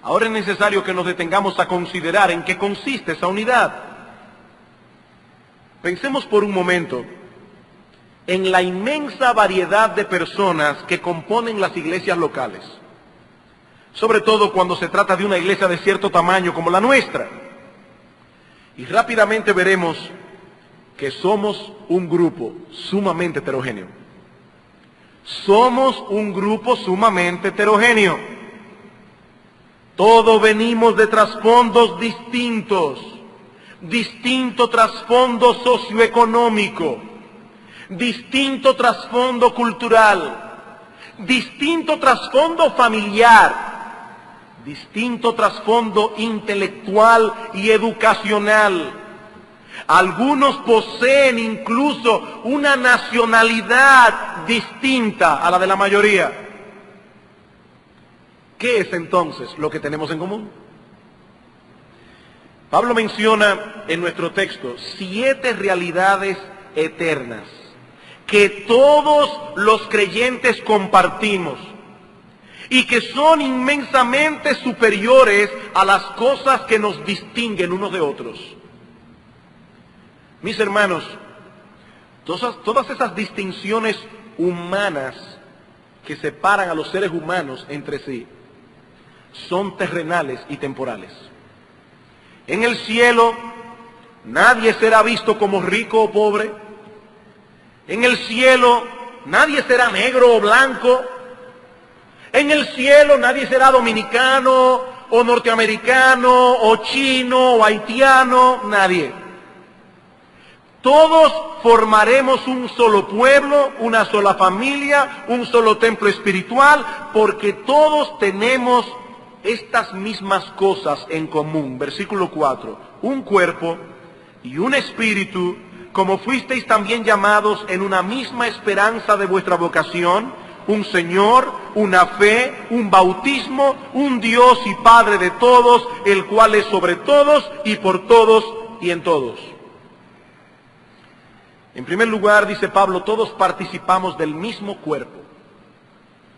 Ahora es necesario que nos detengamos a considerar en qué consiste esa unidad. Pensemos por un momento en la inmensa variedad de personas que componen las iglesias locales. Sobre todo cuando se trata de una iglesia de cierto tamaño como la nuestra. Y rápidamente veremos que somos un grupo sumamente heterogéneo. Somos un grupo sumamente heterogéneo. Todos venimos de trasfondos distintos. Distinto trasfondo socioeconómico. Distinto trasfondo cultural. Distinto trasfondo familiar. Distinto trasfondo intelectual y educacional. Algunos poseen incluso una nacionalidad distinta a la de la mayoría. ¿Qué es entonces lo que tenemos en común? Pablo menciona en nuestro texto 7 realidades eternas que todos los creyentes compartimos y que son inmensamente superiores a las cosas que nos distinguen unos de otros. Mis hermanos, Todas esas distinciones humanas que separan a los seres humanos entre sí son terrenales y temporales. En el cielo nadie será visto como rico o pobre. En el cielo nadie será negro o blanco. En el cielo nadie será dominicano o norteamericano o chino o haitiano, nadie. Todos formaremos un solo pueblo, una sola familia, un solo templo espiritual, porque todos tenemos estas mismas cosas en común. Versículo 4. Un cuerpo y un espíritu, como fuisteis también llamados en una misma esperanza de vuestra vocación, un Señor, una fe, un bautismo, un Dios y Padre de todos, el cual es sobre todos y por todos y en todos. En primer lugar, dice Pablo, todos participamos del mismo cuerpo.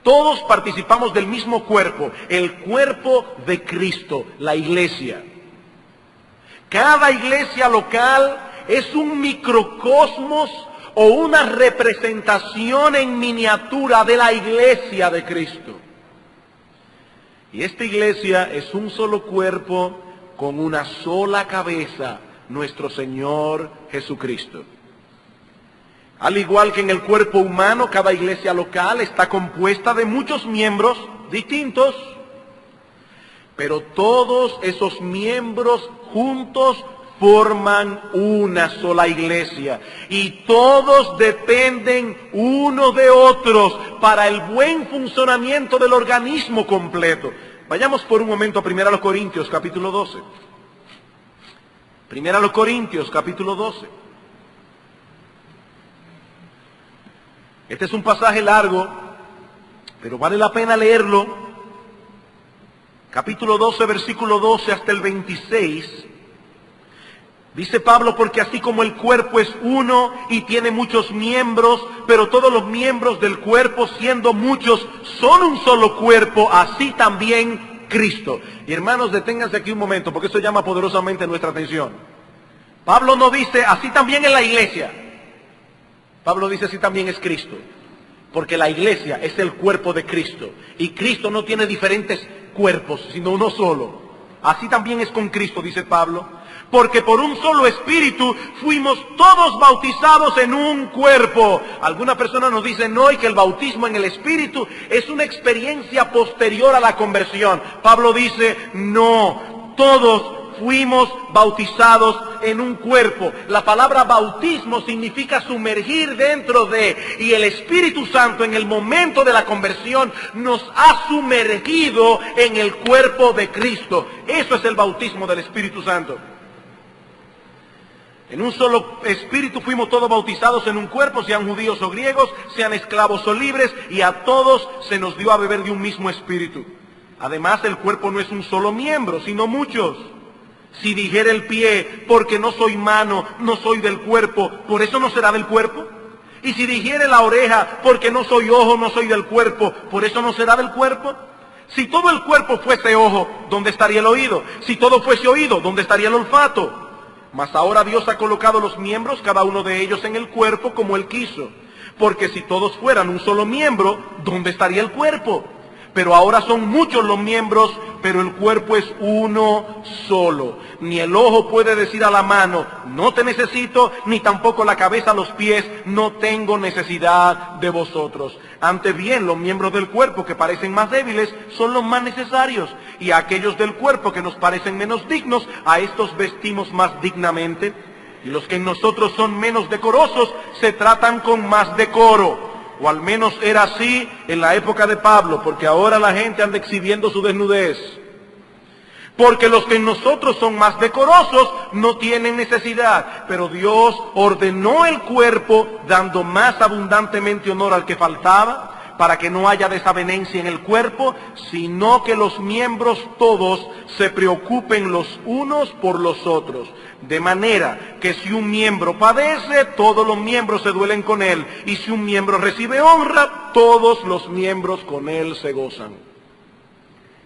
Todos participamos del mismo cuerpo, el cuerpo de Cristo, la iglesia. Cada iglesia local es un microcosmos o una representación en miniatura de la iglesia de Cristo. Y esta iglesia es un solo cuerpo con una sola cabeza, nuestro Señor Jesucristo. Al igual que en el cuerpo humano, cada iglesia local está compuesta de muchos miembros distintos, pero todos esos miembros juntos forman una sola iglesia y todos dependen unos de otros para el buen funcionamiento del organismo completo. Vayamos por un momento a 1 Corintios capítulo 12. 1 Corintios capítulo 12. Este es un pasaje largo, pero vale la pena leerlo. Capítulo 12, versículo 12 hasta el 26. Dice Pablo, porque así como el cuerpo es uno y tiene muchos miembros, pero todos los miembros del cuerpo, siendo muchos, son un solo cuerpo, así también Cristo. Y hermanos, deténganse aquí un momento, porque esto llama poderosamente nuestra atención. Pablo no dice, así también en la iglesia. Pablo dice, así también es Cristo. Porque la iglesia es el cuerpo de Cristo. Y Cristo no tiene diferentes cuerpos, sino uno solo. Así también es con Cristo, dice Pablo. Porque por un solo espíritu fuimos todos bautizados en un cuerpo. Algunas personas nos dicen hoy que el bautismo en el espíritu es una experiencia posterior a la conversión. Pablo dice, no, todos fuimos bautizados en un cuerpo. La palabra bautismo significa sumergir dentro de, y el Espíritu Santo en el momento de la conversión nos ha sumergido en el cuerpo de Cristo. Eso es el bautismo del Espíritu Santo. En un solo espíritu fuimos todos bautizados en un cuerpo, sean judíos o griegos, sean esclavos o libres, y a todos se nos dio a beber de un mismo espíritu. Además, el cuerpo no es un solo miembro, sino muchos. Si dijera el pie, porque no soy mano, no soy del cuerpo, ¿por eso no será del cuerpo? Y si dijere la oreja, porque no soy ojo, no soy del cuerpo, ¿por eso no será del cuerpo? Si todo el cuerpo fuese ojo, ¿dónde estaría el oído? Si todo fuese oído, ¿dónde estaría el olfato? Mas ahora Dios ha colocado los miembros, cada uno de ellos en el cuerpo como Él quiso. Porque si todos fueran un solo miembro, ¿dónde estaría el cuerpo? Pero ahora son muchos los miembros, pero el cuerpo es uno solo. Ni el ojo puede decir a la mano, no te necesito, ni tampoco la cabeza a los pies, no tengo necesidad de vosotros. Antes bien, los miembros del cuerpo que parecen más débiles son los más necesarios. Y a aquellos del cuerpo que nos parecen menos dignos, a estos vestimos más dignamente. Y los que en nosotros son menos decorosos, se tratan con más decoro. O al menos era así en la época de Pablo, porque ahora la gente anda exhibiendo su desnudez. Porque los que en nosotros son más decorosos no tienen necesidad, pero Dios ordenó el cuerpo dando más abundantemente honor al que faltaba, para que no haya desavenencia en el cuerpo, sino que los miembros todos se preocupen los unos por los otros. De manera que si un miembro padece, todos los miembros se duelen con él. Y si un miembro recibe honra, todos los miembros con él se gozan.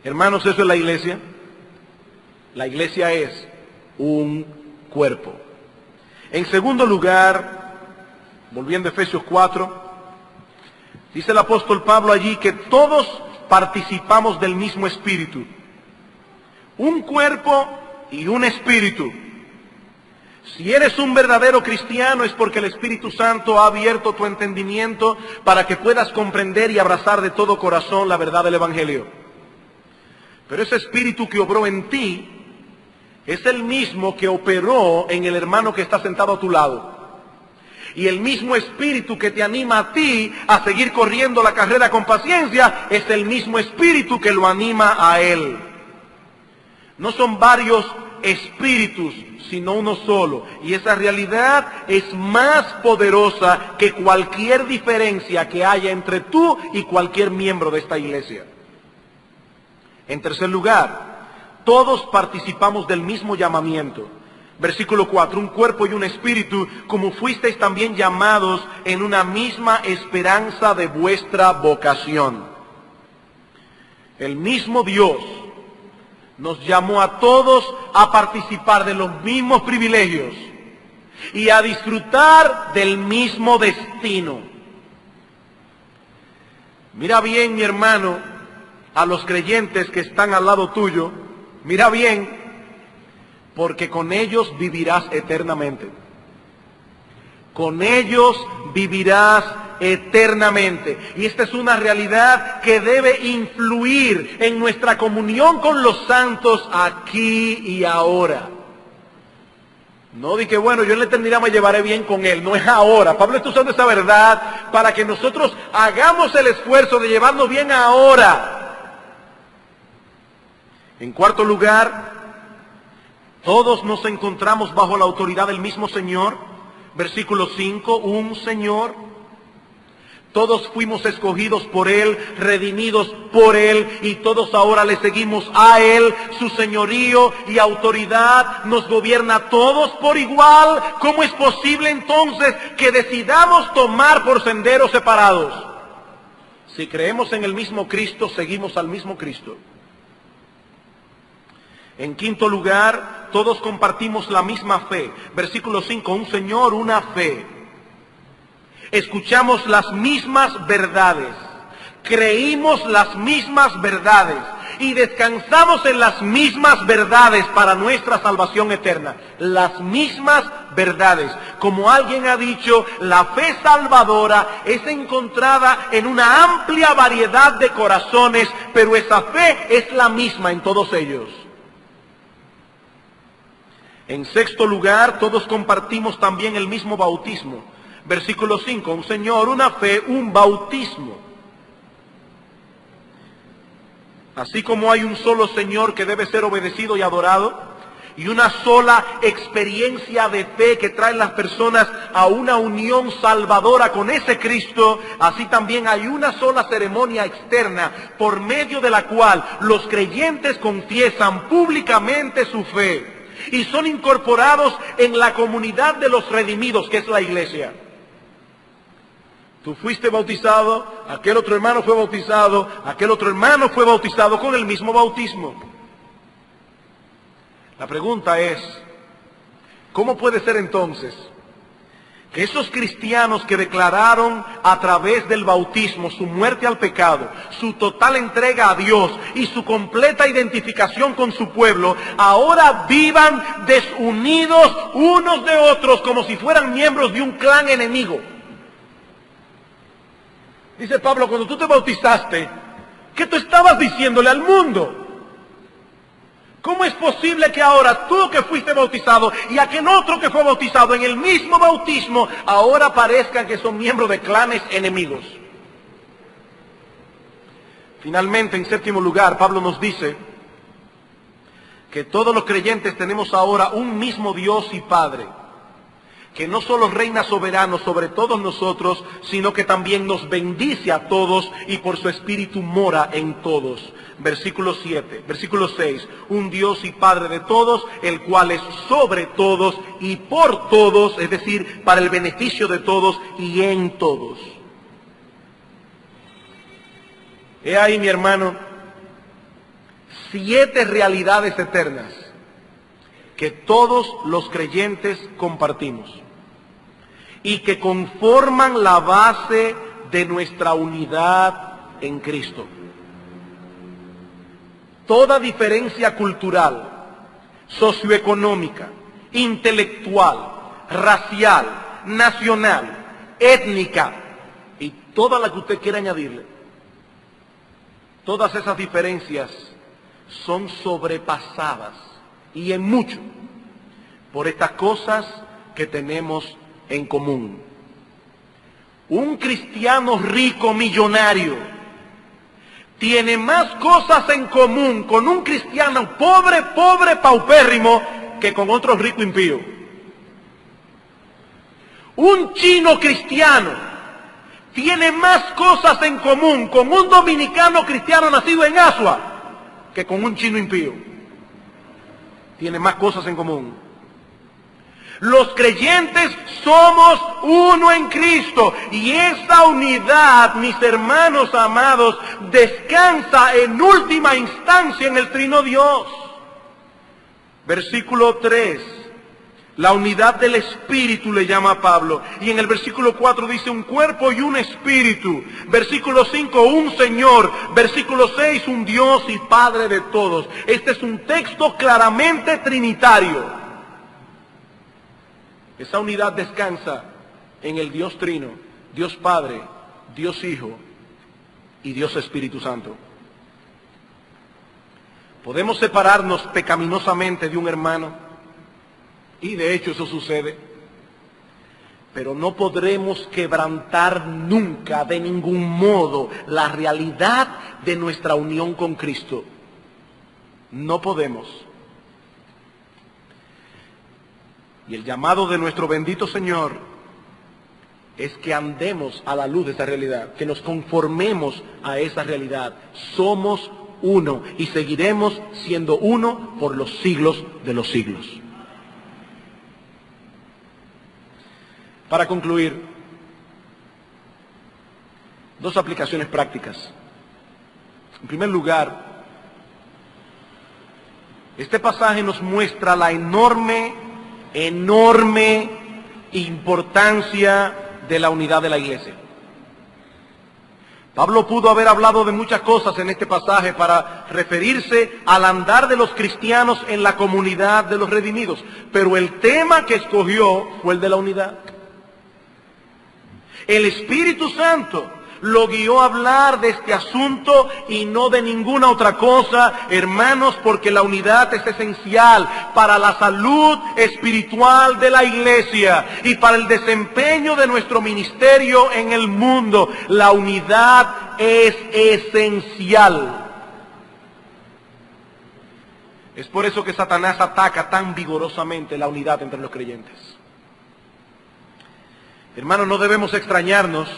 Hermanos, ¿eso es la iglesia? La iglesia es un cuerpo. En segundo lugar, volviendo a Efesios 4, dice el apóstol Pablo allí que todos participamos del mismo espíritu. Un cuerpo y un espíritu. Si eres un verdadero cristiano es porque el Espíritu Santo ha abierto tu entendimiento para que puedas comprender y abrazar de todo corazón la verdad del Evangelio. Pero ese espíritu que obró en ti es el mismo que operó en el hermano que está sentado a tu lado. Y el mismo espíritu que te anima a ti a seguir corriendo la carrera con paciencia es el mismo espíritu que lo anima a él. No son varios espíritus, sino uno solo. Y esa realidad es más poderosa que cualquier diferencia que haya entre tú y cualquier miembro de esta iglesia. En tercer lugar, todos participamos del mismo llamamiento. Versículo 4, un cuerpo y un espíritu, como fuisteis también llamados en una misma esperanza de vuestra vocación. El mismo Dios nos llamó a todos a participar de los mismos privilegios y a disfrutar del mismo destino. Mira bien, mi hermano, a los creyentes que están al lado tuyo, mira bien, porque con ellos vivirás eternamente. Con ellos vivirás eternamente. Y esta es una realidad que debe influir en nuestra comunión con los santos aquí y ahora. No di que bueno, yo en la eternidad me llevaré bien con él. No es ahora. Pablo está usando esa verdad para que nosotros hagamos el esfuerzo de llevarnos bien ahora. En cuarto lugar, todos nos encontramos bajo la autoridad del mismo Señor. Versículo 5, un Señor. Todos fuimos escogidos por Él, redimidos por Él, y todos ahora le seguimos a Él. Su señorío y autoridad nos gobierna a todos por igual. ¿Cómo es posible entonces que decidamos tomar por senderos separados? Si creemos en el mismo Cristo, seguimos al mismo Cristo. En quinto lugar, todos compartimos la misma fe. Versículo 5, un Señor, una fe. Escuchamos las mismas verdades, creímos las mismas verdades y descansamos en las mismas verdades para nuestra salvación eterna. Las mismas verdades. Como alguien ha dicho, la fe salvadora es encontrada en una amplia variedad de corazones, pero esa fe es la misma en todos ellos. En sexto lugar, todos compartimos también el mismo bautismo. Versículo 5, un Señor, una fe, un bautismo. Así como hay un solo Señor que debe ser obedecido y adorado, y una sola experiencia de fe que trae las personas a una unión salvadora con ese Cristo, así también hay una sola ceremonia externa por medio de la cual los creyentes confiesan públicamente su fe y son incorporados en la comunidad de los redimidos, que es la iglesia. Tú fuiste bautizado, aquel otro hermano fue bautizado, aquel otro hermano fue bautizado con el mismo bautismo. La pregunta es, ¿cómo puede ser entonces que esos cristianos que declararon a través del bautismo su muerte al pecado, su total entrega a Dios y su completa identificación con su pueblo, ahora vivan desunidos unos de otros como si fueran miembros de un clan enemigo? Dice Pablo, cuando tú te bautizaste, ¿qué tú estabas diciéndole al mundo? ¿Cómo es posible que ahora tú que fuiste bautizado y aquel otro que fue bautizado en el mismo bautismo, ahora parezcan que son miembros de clanes enemigos? Finalmente, en séptimo lugar, Pablo nos dice que todos los creyentes tenemos ahora un mismo Dios y Padre, que no solo reina soberano sobre todos nosotros, sino que también nos bendice a todos y por su Espíritu mora en todos. Versículo 6, un Dios y Padre de todos, el cual es sobre todos y por todos, es decir, para el beneficio de todos y en todos. He ahí, mi hermano, 7 realidades eternas que todos los creyentes compartimos. y que conforman la base de nuestra unidad en Cristo. Toda diferencia cultural, socioeconómica, intelectual, racial, nacional, étnica y toda la que usted quiera añadirle, todas esas diferencias son sobrepasadas y en mucho por estas cosas que tenemos en común. Un cristiano rico, millonario, tiene más cosas en común con un cristiano pobre, paupérrimo, que con otro rico impío. Un chino cristiano tiene más cosas en común con un dominicano cristiano nacido en Asua que con un chino impío. Tiene más cosas en común. Los creyentes somos uno en Cristo y esa unidad, mis hermanos amados, descansa en última instancia en el Trino Dios. Versículo 3, la unidad del Espíritu le llama Pablo. Y en el versículo 4 dice un cuerpo y un espíritu. Versículo 5, un Señor. Versículo 6, un Dios y Padre de todos. Este es un texto claramente trinitario. Esa unidad descansa en el Dios Trino, Dios Padre, Dios Hijo y Dios Espíritu Santo. Podemos separarnos pecaminosamente de un hermano, y de hecho eso sucede, pero no podremos quebrantar nunca, de ningún modo, la realidad de nuestra unión con Cristo. No podemos. Y el llamado de nuestro bendito Señor es que andemos a la luz de esa realidad, que nos conformemos a esa realidad. Somos uno y seguiremos siendo uno por los siglos de los siglos. Para concluir, dos aplicaciones prácticas. En primer lugar, este pasaje nos muestra la enorme importancia de la unidad de la iglesia. Pablo pudo haber hablado de muchas cosas en este pasaje para referirse al andar de los cristianos en la comunidad de los redimidos, pero el tema que escogió fue el de la unidad. El Espíritu Santo lo guió a hablar de este asunto y no de ninguna otra cosa, hermanos, porque la unidad es esencial para la salud espiritual de la iglesia y para el desempeño de nuestro ministerio en el mundo. La unidad es esencial. Es por eso que Satanás ataca tan vigorosamente la unidad entre los creyentes. Hermanos, no debemos extrañarnos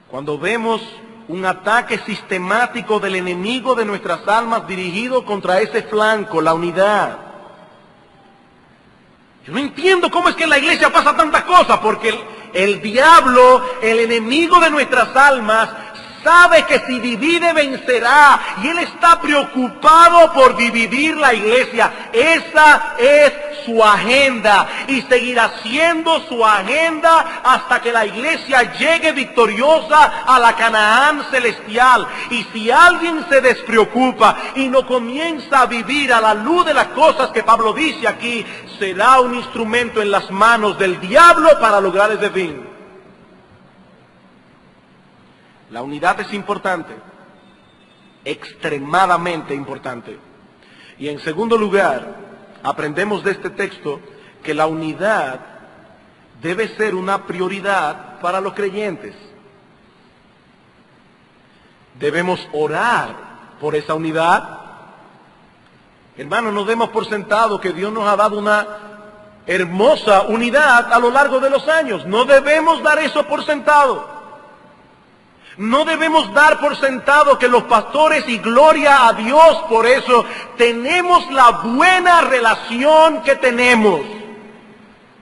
cuando vemos un ataque sistemático del enemigo de nuestras almas dirigido contra ese flanco, la unidad. Yo no entiendo cómo es que en la iglesia pasa tantas cosas, porque el diablo, el enemigo de nuestras almas, sabe que si divide vencerá, y él está preocupado por dividir la iglesia. Esa es su agenda y seguirá siendo su agenda hasta que la iglesia llegue victoriosa a la Canaán celestial. Y si alguien se despreocupa y no comienza a vivir a la luz de las cosas que Pablo dice aquí, será un instrumento en las manos del diablo para lograr ese fin. La unidad es importante, extremadamente importante. Y en segundo lugar, aprendemos de este texto que la unidad debe ser una prioridad para los creyentes. Debemos orar por esa unidad. Hermanos, no demos por sentado que Dios nos ha dado una hermosa unidad a lo largo de los años. No debemos dar eso por sentado. No debemos dar por sentado que los pastores, y gloria a Dios por eso, tenemos la buena relación que tenemos.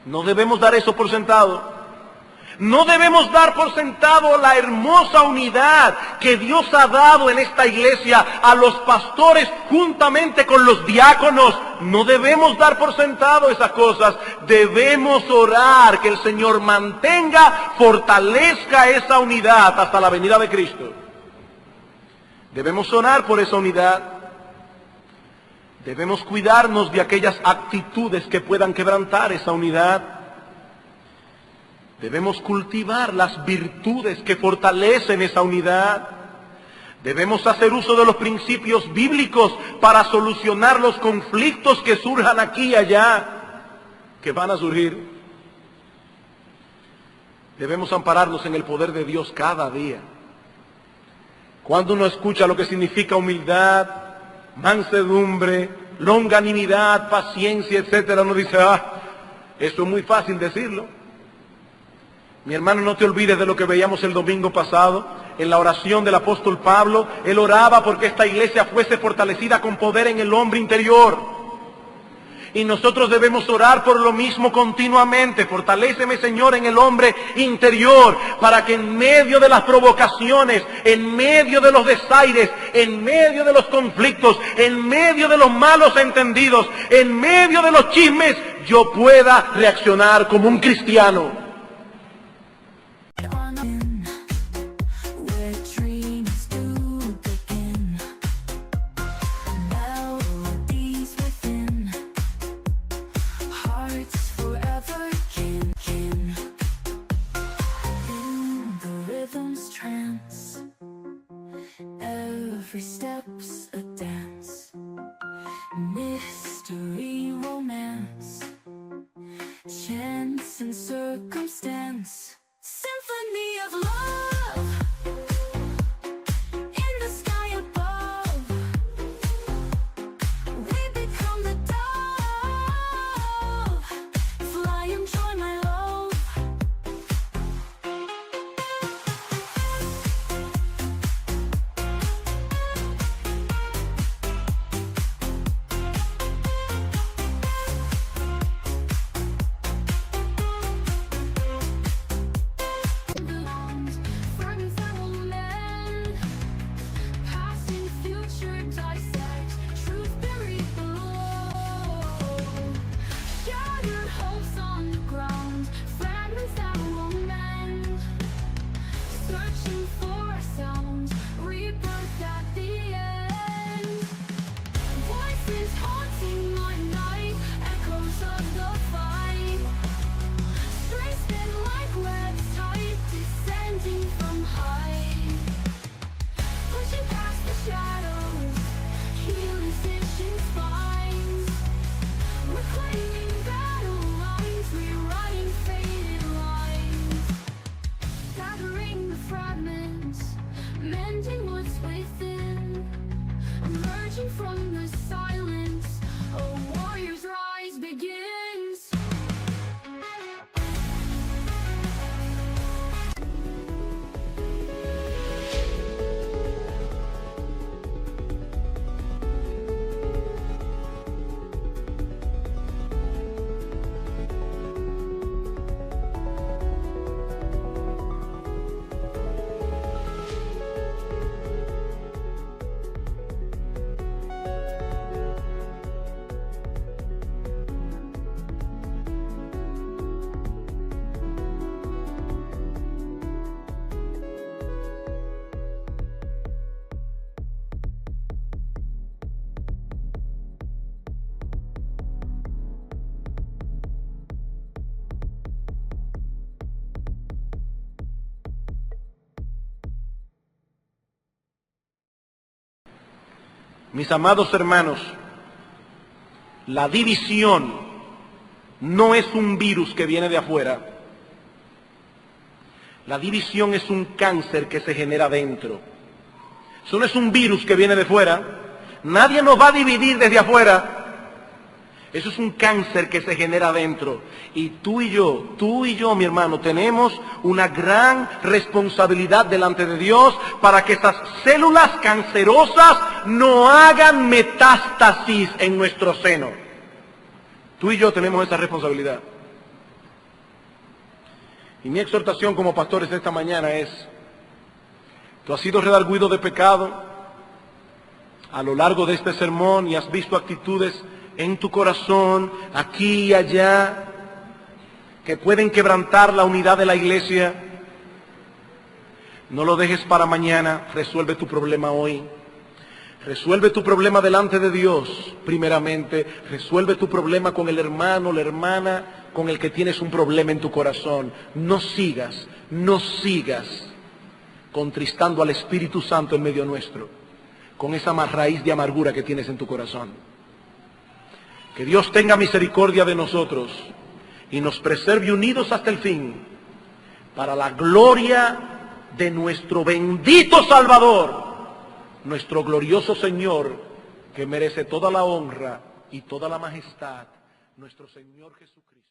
No debemos dar eso por sentado. No debemos dar por sentado la hermosa unidad que Dios ha dado en esta iglesia a los pastores juntamente con los diáconos. No debemos dar por sentado esas cosas. Debemos orar que el Señor mantenga, fortalezca esa unidad hasta la venida de Cristo. Debemos orar por esa unidad. Debemos cuidarnos de aquellas actitudes que puedan quebrantar esa unidad. Debemos cultivar las virtudes que fortalecen esa unidad. Debemos hacer uso de los principios bíblicos para solucionar los conflictos que surjan aquí y allá, que van a surgir. Debemos ampararnos en el poder de Dios cada día. Cuando uno escucha lo que significa humildad, mansedumbre, longanimidad, paciencia, etcétera, uno dice, eso es muy fácil decirlo. Mi hermano, no te olvides de lo que veíamos el domingo pasado en la oración del apóstol Pablo. Él oraba porque esta iglesia fuese fortalecida con poder en el hombre interior. Y nosotros debemos orar por lo mismo continuamente. Fortaléceme, Señor, en el hombre interior, para que en medio de las provocaciones, en medio de los desaires, en medio de los conflictos, en medio de los malos entendidos, en medio de los chismes, yo pueda reaccionar como un cristiano. Every step's a dance, mystery, romance, chance and circumstance, symphony of love in the sky above. We become the dove, fly and join my love. From the silence, a warrior's rise begins. Mis amados hermanos, la división no es un virus que viene de afuera. La división es un cáncer que se genera dentro. Eso no es un virus que viene de fuera. Nadie nos va a dividir desde afuera. Eso es un cáncer que se genera dentro. Y tú y yo, mi hermano, tenemos una gran responsabilidad delante de Dios para que esas células cancerosas no hagan metástasis en nuestro seno. Tú y yo tenemos esa responsabilidad. Y mi exhortación como pastores esta mañana es, tú has sido redarguido de pecado a lo largo de este sermón y has visto actitudes en tu corazón, aquí y allá, que pueden quebrantar la unidad de la iglesia. No lo dejes para mañana, resuelve tu problema hoy. Resuelve tu problema delante de Dios, primeramente. Resuelve tu problema con el hermano, la hermana, con el que tienes un problema en tu corazón. No sigas contristando al Espíritu Santo en medio nuestro, con esa raíz de amargura que tienes en tu corazón. Que Dios tenga misericordia de nosotros y nos preserve unidos hasta el fin, para la gloria de nuestro bendito Salvador, nuestro glorioso Señor, que merece toda la honra y toda la majestad, nuestro Señor Jesucristo.